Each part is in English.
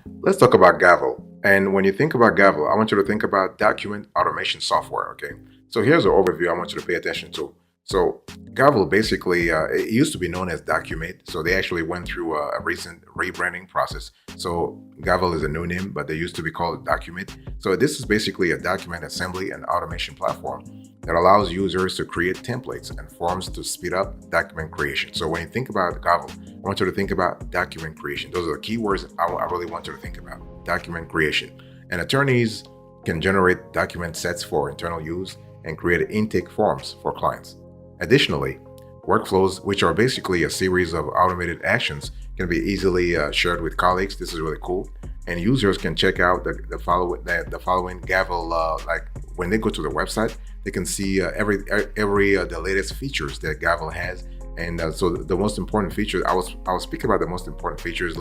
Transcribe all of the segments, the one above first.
Let's talk about Gavel. And when you think about Gavel, I want you to think about document automation software. Okay. So here's an overview I want you to pay attention to. So Gavel basically, it used to be known as Documate. So they actually went through a recent rebranding process. So Gavel is a new name, but they used to be called Documate. So this is basically a document assembly and automation platform that allows users to create templates and forms to speed up document creation. So when you think about Gavel, I want you to think about document creation. Those are the key words I really want you to think about. Document creation. And attorneys can generate document sets for internal use and create intake forms for clients. Additionally, workflows, which are basically a series of automated actions, can be easily shared with colleagues. This is really cool. And users can check out the following Gavel, like when they go to the website, they can see every the latest features that Gavel has. And so the most important features, I will speak about the most important features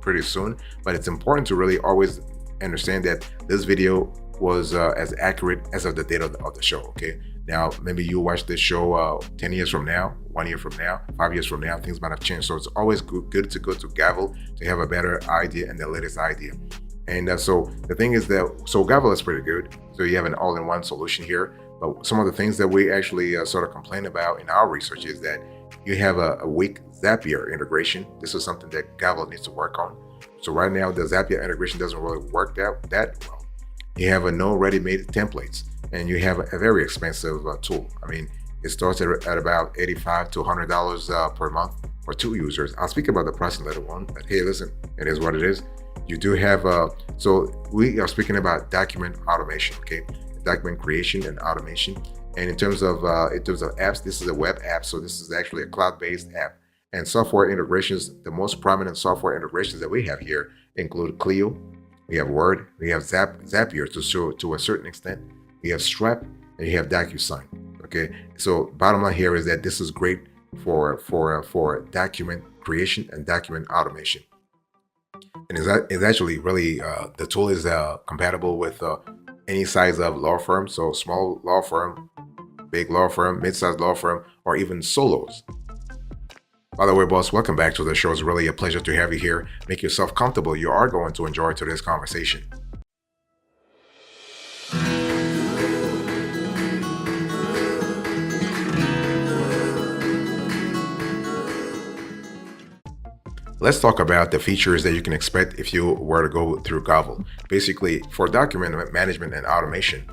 pretty soon. But it's important to really always understand that this video was as accurate as of the date of the show. Okay. Now maybe you watch this show 10 years from now, 1 year from now, 5 years from now, things might have changed. So it's always good to go to Gavel to have a better idea and the latest idea. And so the thing is that, so Gavel is pretty good. So you have an all-in-one solution here. But some of the things that we actually sort of complain about in our research is that you have a weak Zapier integration. This is something that Gavel needs to work on. So right now, the Zapier integration doesn't really work that well. You have no ready-made templates, and you have a very expensive tool. I mean, it starts at about $85 to $100 per month for 2 users. I'll speak about the pricing later on, but hey, listen, it is what it is. You do have, so we are speaking about document automation, okay? Document creation and automation. And in terms of apps, this is a web app, so this is actually a cloud-based app. And software integrations, the most prominent software integrations that we have here include Clio, we have Word, we have Zapier to a certain extent, we have Stripe, and you have DocuSign. Okay, so bottom line here is that this is great for document creation and document automation. And it's actually really the tool is compatible with any size of law firm, so small law firm, big law firm, mid-sized law firm, or even solos. By the way, boss, welcome back to the show. It's really a pleasure to have you here. Make yourself comfortable. You are going to enjoy today's conversation. Let's talk about the features that you can expect if you were to go through Gavel. Basically, for document management and automation,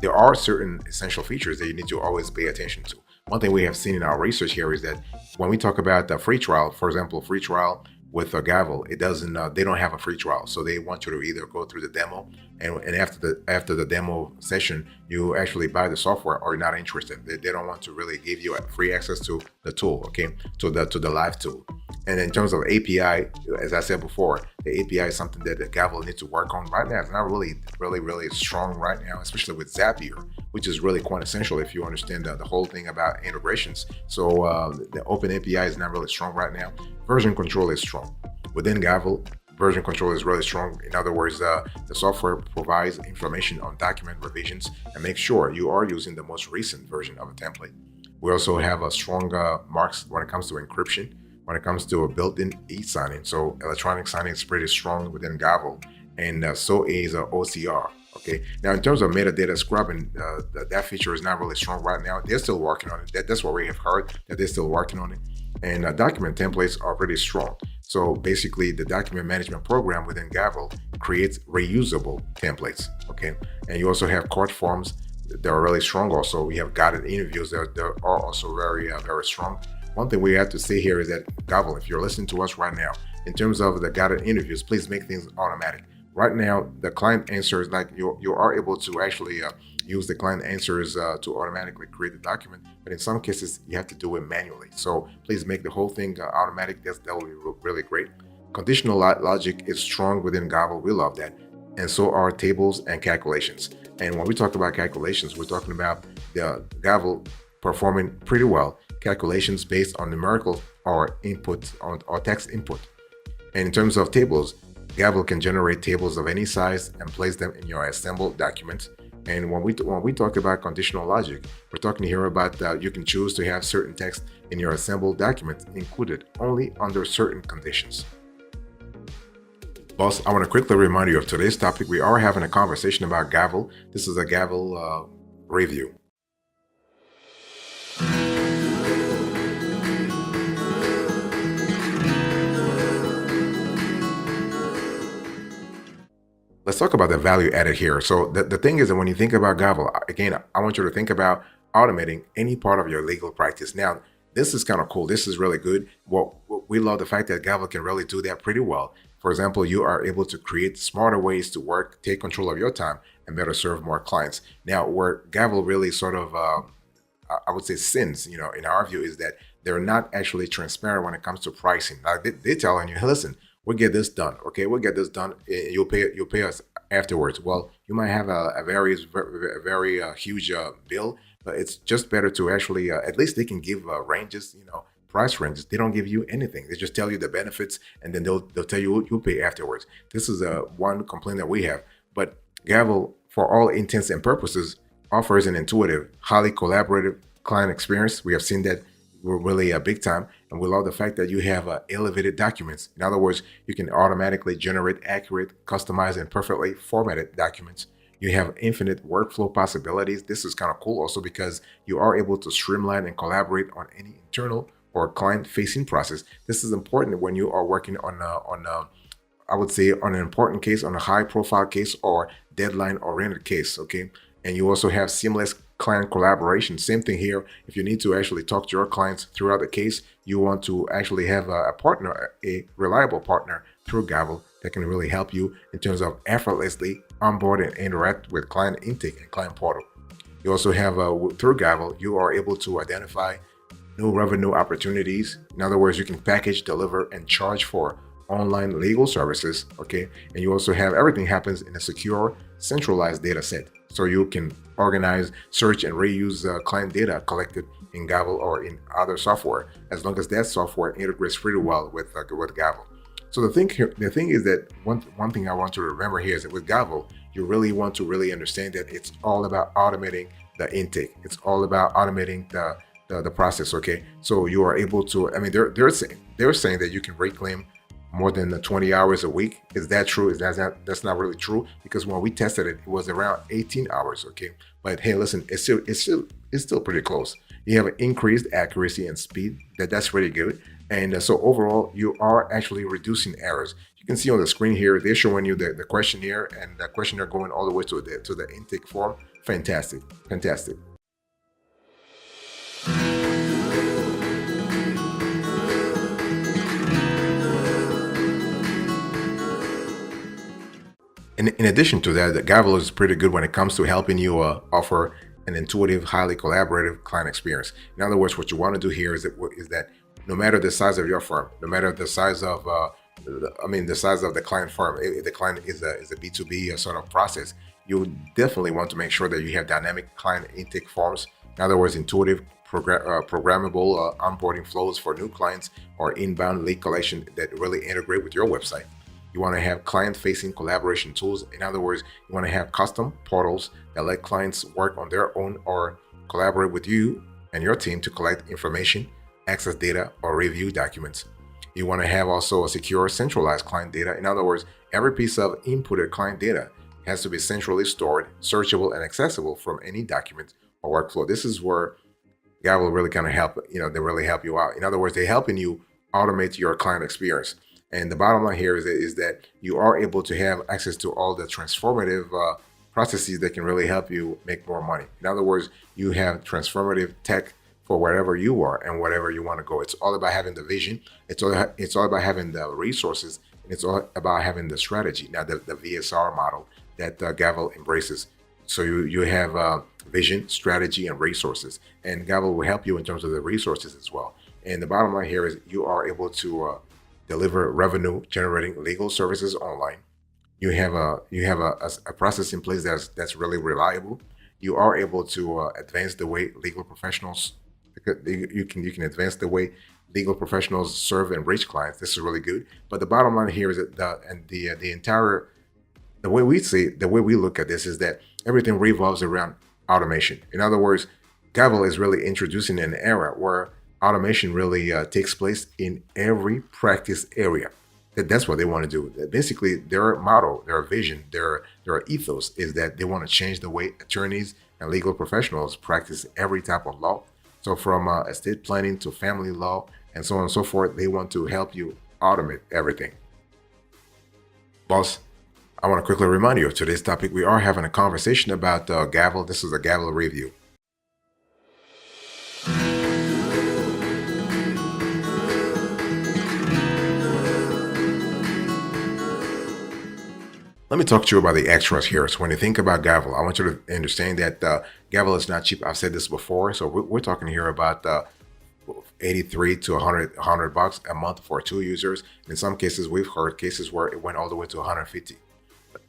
there are certain essential features that you need to always pay attention to. One thing we have seen in our research here is that when we talk about the free trial, for example, free trial with a Gavel, it doesn't. They don't have a free trial, so they want you to either go through the demo, and after the demo session, you actually buy the software, or you're not interested. They don't want to really give you a free access to the tool, okay, to the live tool. And in terms of API, as I said before, the API is something that the Gavel needs to work on right now. It's not really strong right now, especially with Zapier, which is really quite essential if you understand the whole thing about integrations. So the open API is not really strong right now. Version control is strong. Within Gavel, version control is really strong. In other words, the software provides information on document revisions and makes sure you are using the most recent version of a template. We also have a strong marks when it comes to encryption, when it comes to a built-in e-signing. So electronic signing is pretty strong within Gavel, and so is OCR. Okay. Now, in terms of metadata scrubbing, that feature is not really strong right now. They're still working on it. That's what we have heard, that they're still working on it. And document templates are pretty strong. So basically, the document management program within Gavel creates reusable templates. Okay. And you also have court forms that are really strong. Also, we have guided interviews that are also very strong. One thing we have to say here is that Gavel, if you're listening to us right now, in terms of the guided interviews, please make things automatic. Right now, the client answers, like you are able to actually use the client answers to automatically create the document, but in some cases you have to do it manually. So please make the whole thing automatic. That will be really great. Conditional logic is strong within Gavel. We love that, and so are tables and calculations. And when we talk about calculations, we're talking about the Gavel performing pretty well calculations based on numerical or input or text input. And in terms of tables, Gavel can generate tables of any size and place them in your assembled document. And when we talk about conditional logic, we're talking here about that you can choose to have certain text in your assembled document included only under certain conditions. Boss, I want to quickly remind you of today's topic. We are having a conversation about Gavel. This is a Gavel review. Let's talk about the value added here. So the thing is that when you think about Gavel, again, I want you to think about automating any part of your legal practice. Now, this is kind of cool. This is really good. What we love the fact that Gavel can really do that pretty well. For example, you are able to create smarter ways to work, take control of your time, and better serve more clients. Now, where Gavel really sort of I would say sins, in our view, is that they're not actually transparent when it comes to pricing. Like they're telling you, hey, listen, we'll get this done. Okay, we'll get this done. You'll pay us afterwards. Well, you might have a very huge bill, but it's just better to actually at least they can give ranges, price ranges. They don't give you anything. They just tell you the benefits, and then they'll tell you you'll pay afterwards. This is one complaint that we have. But Gavel, for all intents and purposes, offers an intuitive, highly collaborative client experience. We have seen that we're really big time, and we love the fact that you have elevated documents. In other words, you can automatically generate accurate, customized, and perfectly formatted documents. You have infinite workflow possibilities. This is kind of cool also because you are able to streamline and collaborate on any internal or client-facing process. This is important when you are working on I would say on an important case, on a high-profile case, or deadline-oriented case. Okay, and you also have seamless client collaboration. Same thing here. If you need to actually talk to your clients throughout the case, you want to actually have a partner, a reliable partner through Gavel that can really help you in terms of effortlessly onboard and interact with client intake and client portal. You also have through Gavel, you are able to identify new revenue opportunities. In other words, you can package, deliver, and charge for online legal services. Okay, and you also have everything happens in a secure, centralized data set, so you can organize, search, and reuse client data collected in Gavel or in other software, as long as that software integrates pretty well with Gavel. So the thing is that one thing I want to remember here is that with Gavel, you really want to really understand that it's all about automating the intake. It's all about automating the process. Okay, so you are able to. I mean, they're saying that you can reclaim more than 20 hours a week. Is that true? Is that's not really true, because when we tested it, it was around 18 hours. Okay, but hey, listen, it's still pretty close. You have increased accuracy and speed. That's really good. And so overall, you are actually reducing errors. You can see on the screen here, they're showing you the questionnaire, and the questionnaire going all the way to the intake form. Fantastic, fantastic. In addition to that, the Gavel is pretty good when it comes to helping you offer an intuitive, highly collaborative client experience. In other words, what you want to do here is that no matter the size of your firm, no matter the size of the size of the client firm, if the client is a B2B sort of process, you definitely want to make sure that you have dynamic client intake forms. In other words, intuitive, programmable onboarding flows for new clients, or inbound lead collection that really integrate with your website. You want to have client-facing collaboration tools. In other words, you want to have custom portals that let clients work on their own or collaborate with you and your team to collect information, access data, or review documents. You want to have also a secure, centralized client data. In other words, every piece of inputted client data has to be centrally stored, searchable, and accessible from any document or workflow. This is where Gavel really kind of help. They really help you out. In other words, they're helping you automate your client experience. And the bottom line here is that you are able to have access to all the transformative processes that can really help you make more money. In other words, you have transformative tech for wherever you are and whatever you want to go. It's all about having the vision. It's all about having the resources, and it's all about having the strategy. Now, the VSR model that Gavel embraces. So you have vision, strategy, and resources, and Gavel will help you in terms of the resources as well. And the bottom line here is you are able to deliver revenue generating legal services online. You have a process in place that's really reliable. You are able to advance the way legal professionals you can advance the way legal professionals serve and reach clients. This is really good. But the bottom line here is that the entire the way we look at this is that everything revolves around automation. In other words, Gavel is really introducing an era where automation really takes place in every practice area. That's what they want to do. Basically, their motto, their vision, their ethos is that they want to change the way attorneys and legal professionals practice every type of law. So from estate planning to family law and so on and so forth, they want to help you automate everything. Boss, I want to quickly remind you of today's topic. We are having a conversation about Gavel. This is a Gavel review. Let me talk to you about the extras here. So when you think about Gavel, I want you to understand that Gavel is not cheap. I've said this before. So we're talking here about 83 to 100 bucks a month for two users. In some cases, we've heard cases where it went all the way to 150,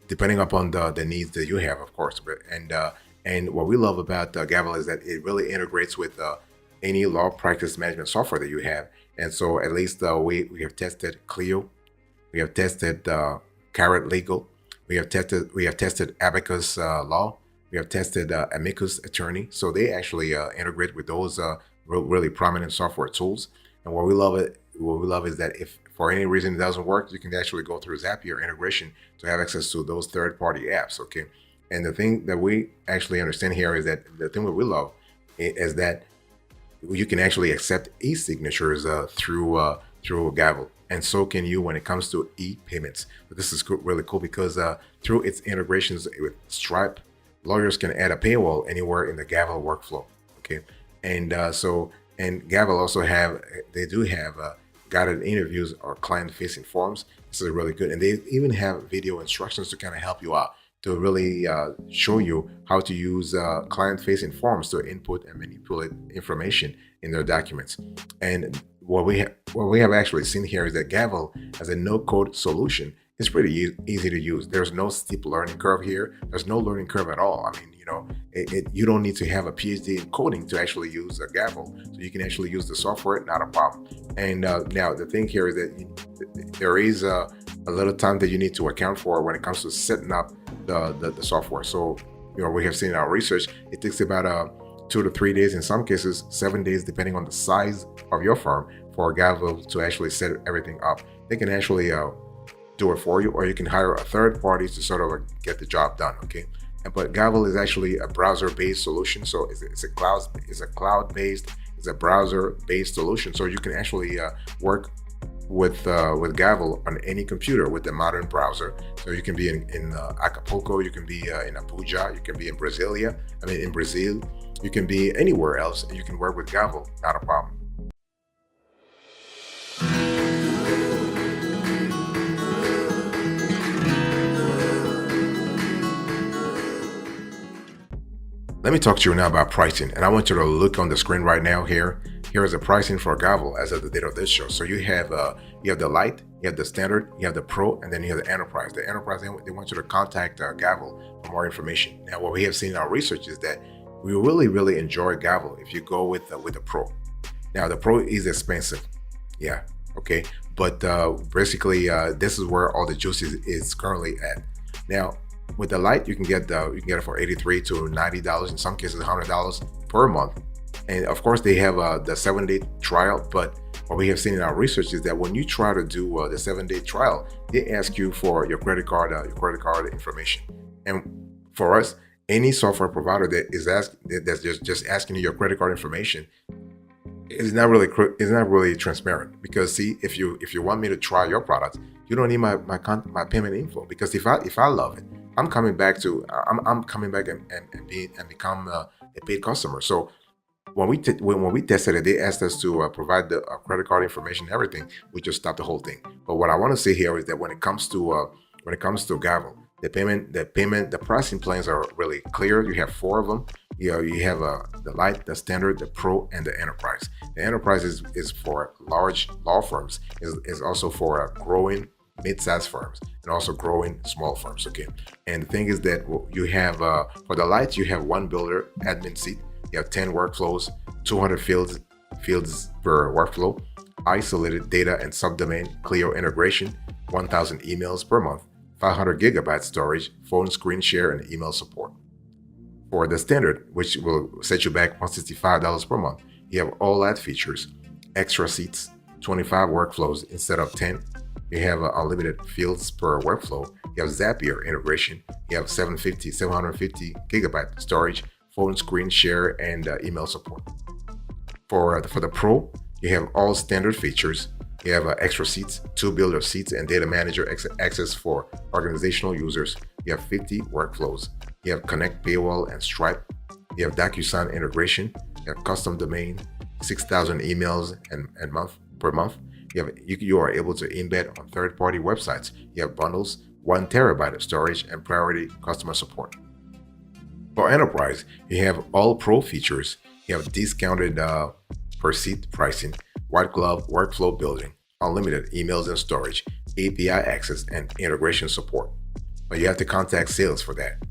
depending upon the needs that you have, of course. And what we love about Gavel is that it really integrates with any law practice management software that you have. And so at least we have tested Clio, we have tested Carrot Legal, we have tested Abacus Law, we have tested Amicus Attorney. So they actually integrate with those really prominent software tools. And what we love is that if for any reason it doesn't work, you can actually go through Zapier integration to have access to those third-party apps. Okay. And the thing that we actually understand here is that the thing that we love is that you can actually accept e-signatures through Gavel, and so can you when it comes to e-payments. But this is really cool because through its integrations with Stripe, lawyers can add a paywall anywhere in the Gavel workflow. Okay, and Gavel also have guided interviews or client-facing forms. This is really good, and they even have video instructions to kind of help you out, to really show you how to use client-facing forms to input and manipulate information in their documents. And what we have actually seen here is that Gavel as a no-code solution is pretty easy to use. There's no steep learning curve here. There's no learning curve at all. I mean, you don't need to have a PhD in coding to actually use a Gavel. So you can actually use the software, not a problem. And now the thing here is that there is a little time that you need to account for when it comes to setting up the software. So, we have seen in our research, it takes about 2 to 3 days, in some cases 7 days, depending on the size of your firm, for Gavel to actually set everything up. They can actually do it for you, or you can hire a third party to sort of get the job done. Okay. But Gavel is actually a browser-based solution, so it's a browser-based solution. So you can actually work with Gavel on any computer with a modern browser. So you can be in Acapulco, you can be in Abuja, you can be in Brazil, you can be anywhere else, and you can work with Gavel, not a problem. Let me talk to you now about pricing, and I want you to look on the screen right now here. Here is the pricing for Gavel as of the date of this show. So you have the Lite, you have the Standard, you have the Pro, and then you have the Enterprise. The Enterprise, they want you to contact Gavel for more information. Now, what we have seen in our research is that we really enjoy Gavel if you go with the Pro. Now, the Pro is expensive, yeah, okay, but basically this is where all the juice is currently at. Now, with the Lite, you can get it for $83 to $90, in some cases $100 per month. And of course, they have the 7-day trial. But what we have seen in our research is that when you try to do the 7-day trial, they ask you for your credit card information. And for us, any software provider that's just asking you your credit card information is not really transparent. Because see, if you want me to try your product, you don't need my payment info, because if I love it, I'm coming back and become a paid customer. So when we tested it, they asked us to provide the credit card information and everything. We just stopped the whole thing. But what I want to say here is that when it comes to Gavel, the pricing plans are really clear. You have 4 of them. You have the Lite, the Standard, the Pro, and the Enterprise. The Enterprise is for large law firms. Is also for growing mid-sized firms and also growing small firms. Okay. And the thing is that you have for the Lite, you have 1 builder admin seat. You have 10 workflows, 200 fields per workflow, isolated data and subdomain Clio integration, 1,000 emails per month, 500 gigabyte storage, phone screen share, and email support. For the Standard, which will set you back $165 per month, you have all ad features, extra seats, 25 workflows instead of 10, You have unlimited fields per workflow. You have Zapier integration. You have 750 gigabyte storage, phone screen share, and email support. For the Pro, you have all standard features. You have extra seats, 2 builder seats, and data manager access for organizational users. You have 50 workflows. You have Connect Paywall and Stripe. You have DocuSign integration. You have custom domain, 6,000 emails and month per month. You are able to embed on third-party websites. You have bundles, 1 terabyte of storage, and priority customer support. For enterprise, you have all pro features. You have discounted per seat pricing, white glove workflow building, unlimited emails and storage, API access, and integration support. But you have to contact sales for that.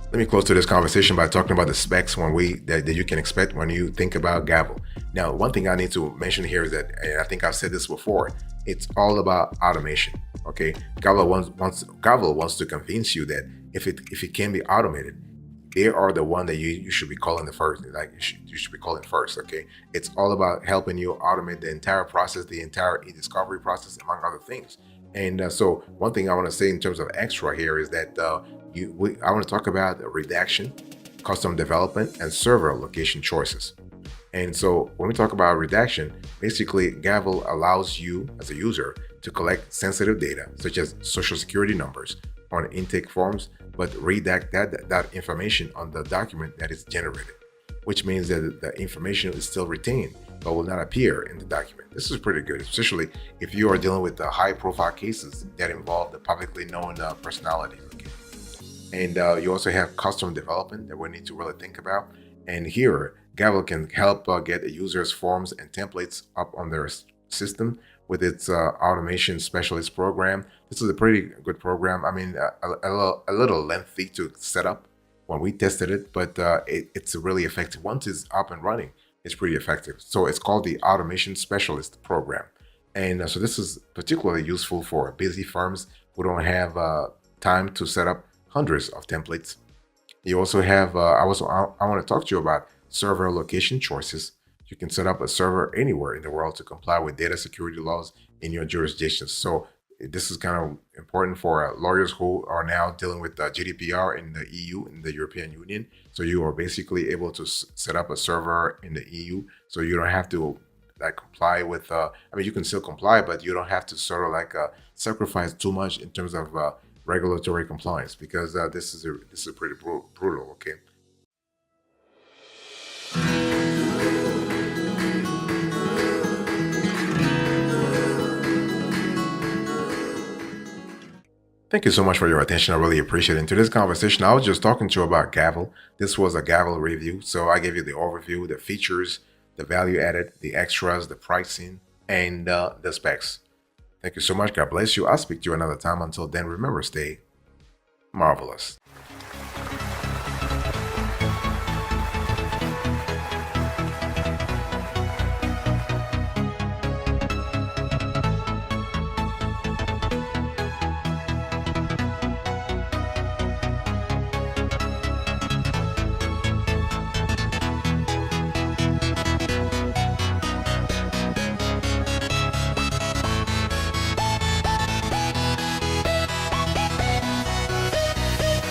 Let me close to this conversation by talking about the specs that you can expect when you think about Gavel. Now, one thing I need to mention here is that, and I think I've said this before, it's all about automation. Okay, Gavel wants to convince you that if it can be automated, they are the one that you should be calling the first. Like you should be calling first. Okay, it's all about helping you automate the entire process, the entire e-discovery process, among other things. And so one thing I want to say in terms of extra here is that I want to talk about redaction, custom development, and server location choices. And so when we talk about redaction, basically Gavel allows you as a user to collect sensitive data such as social security numbers on intake forms, but redact that information on the document that is generated, which means that the information is still retained but will not appear in the document. This is pretty good, especially if you are dealing with the high-profile cases that involve the publicly known personalities. Okay? And you also have custom development that we need to really think about. And here, Gavel can help get the users' forms and templates up on their system with its automation specialist program. This is a pretty good program. I mean, a little lengthy to set up when we tested it, but it's really effective. Once it's up and running, it's pretty effective. So it's called the Automation Specialist Program. And so this is particularly useful for busy firms who don't have time to set up hundreds of templates. You also have, I want to talk to you about server location choices. You can set up a server anywhere in the world to comply with data security laws in your jurisdictions. So this is kind of important for lawyers who are now dealing with GDPR in the EU, in the European Union. So you are basically able to set up a server in the EU. So you don't have to comply with, I mean, you can still comply, but you don't have to sort of sacrifice too much in terms of regulatory compliance, because this is pretty brutal, okay? Thank you so much for your attention. I really appreciate it. In today's conversation, I was just talking to you about Gavel. This was a Gavel review. So I gave you the overview, the features, the value added, the extras, the pricing, and the specs. Thank you so much. God bless you. I'll speak to you another time. Until then, remember, stay marvelous.